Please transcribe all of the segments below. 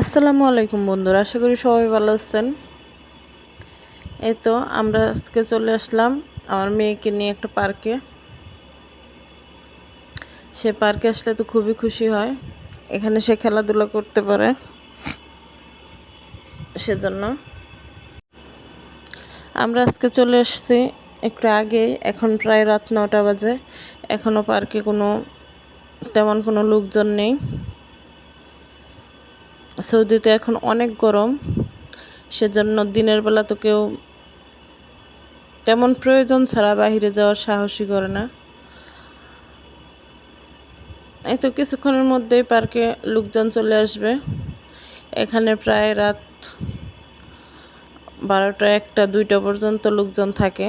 আসসালামু আলাইকুম বন্ধুরা, আশা করি সবাই ভালো আছেন। এই তো আমরা আজকে চলে আসলাম আমার মেয়েকে নিয়ে একটা পার্কে। সে পার্কে আসলে তো খুবই খুশি হয়, এখানে সে খেলাধুলা করতে পারে, সেজন্য আমরা আজকে চলে আসছি একটু আগেই। এখন প্রায় রাত 9টা বাজে, এখনো পার্কে তেমন কোনো লোকজন নেই। সৌদিতে এখন অনেক গরম, সেজন্য দিনের বেলা তো কেউ তেমন প্রয়োজন ছাড়া বাইরে যাওয়ার সাহসই করে না। এই তো কিছুক্ষণের মধ্যেই পার্কে লোকজন চলে আসবে। এখানে প্রায় রাত 12টা, 1টা, 2টা পর্যন্ত লোকজন থাকে।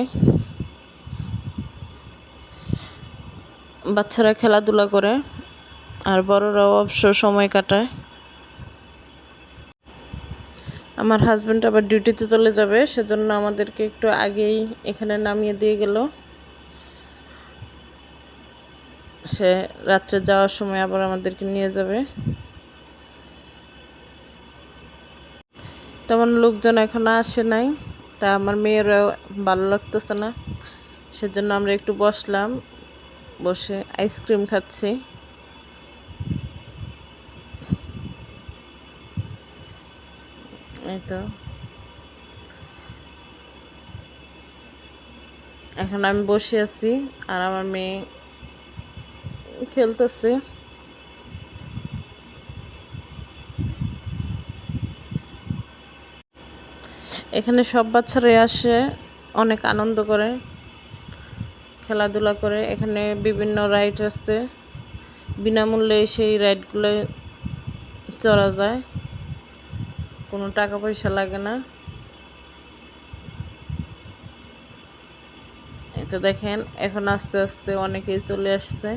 বাচ্চারা খেলাধুলা করে আর বড়রাও অবসর সময় কাটায়। আমার হাজবেন্ড আবার ডিউটিতে চলে যাবে, সেজন্য আমাদেরকে একটু আগেই এখানে নামিয়ে দিয়ে গেল। সে রাত্রে যাওয়ার সময় আবার আমাদেরকে নিয়ে যাবে। তেমন লোকজন এখনো আসে নাই, তা আমার মেয়েরও ভালো লাগতেছে না, সেজন্য আমরা একটু বসলাম, বসে আইসক্রিম খাচ্ছি। এই তো এখন আমি বসে আছি আর আমার মেয়ে খেলতেছে। এখানে সব বাচ্চারাই আসে, অনেক আনন্দ করে, খেলাধুলা করে। এখানে বিভিন্ন রাইড আছে, বিনামূল্যে সেই রাইডগুলো চড়া যায়, কোনো টাকা পয়সা লাগে না। এটা দেখেন, এখন আস্তে আস্তে অনেকেই চলে আসছে।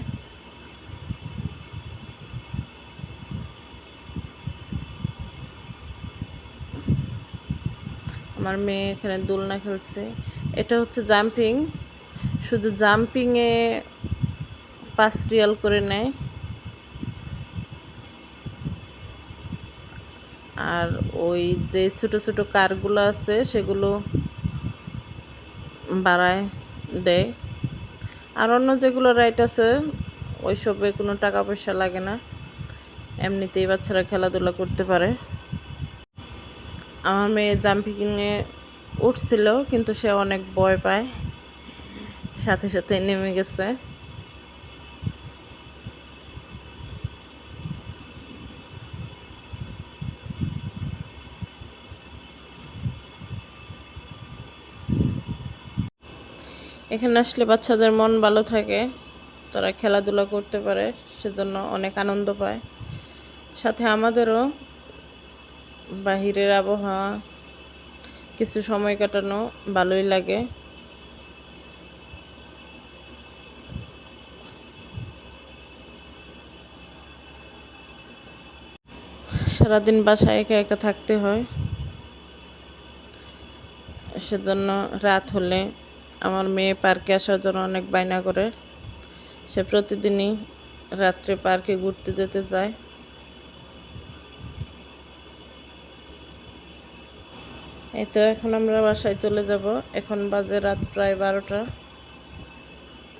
আমার মেয়ে এখানে দোলনা খেলছে। এটা হচ্ছে জাম্পিং, শুধু জাম্পিংয়ে 5 রিয়াল করে নেয়, আর ওই যে ছোট ছোট কারগুলো আছে সেগুলো বাড়ায় দেয়। আর অন্য যেগুলো রাইড আছে ওইসবে কোনো টাকা পয়সা লাগে না, এমনিতেই বাচ্চারা খেলাধুলা করতে পারে। আমার মেয়ে জাম্পিংয়ে উঠছিল, কিন্তু সে অনেক ভয় পায়, সাথে সাথে নেমে গেছে। এখানে আসলে বাচ্চাদের মন ভালো থাকে, তারা খেলাধুলা করতে পারে, সেজন্য অনেক আনন্দ পায়। সাথে আমাদেরও বাহিরের আবহাওয়া, কিছু সময় কাটানো ভালোই লাগে। সারাদিন বাসায় একা একা থাকতে হয়, সেজন্য রাত হলে আমার মেয়ে পার্কে আসার জন্য অনেক বায়না করে। সে প্রতিদিনই রাত্রে পার্কে ঘুরতে যেতে চায়। এই তো এখন আমরা বাসায় চলে যাব, এখন বাজে রাত প্রায় 12টা।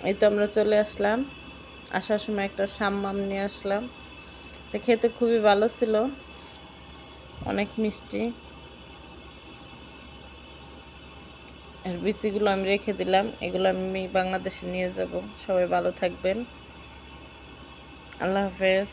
এই তো আমরা চলে আসলাম, আসার সময় একটা সাম্মাম নিয়ে আসলাম, তো খেতে খুবই ভালো ছিল, অনেক মিষ্টি। এর বিচিগুলো আমি রেখে দিলাম, এগুলো আমি বাংলাদেশে নিয়ে যাব। সবাই ভালো থাকবেন, আল্লাহ হাফেজ।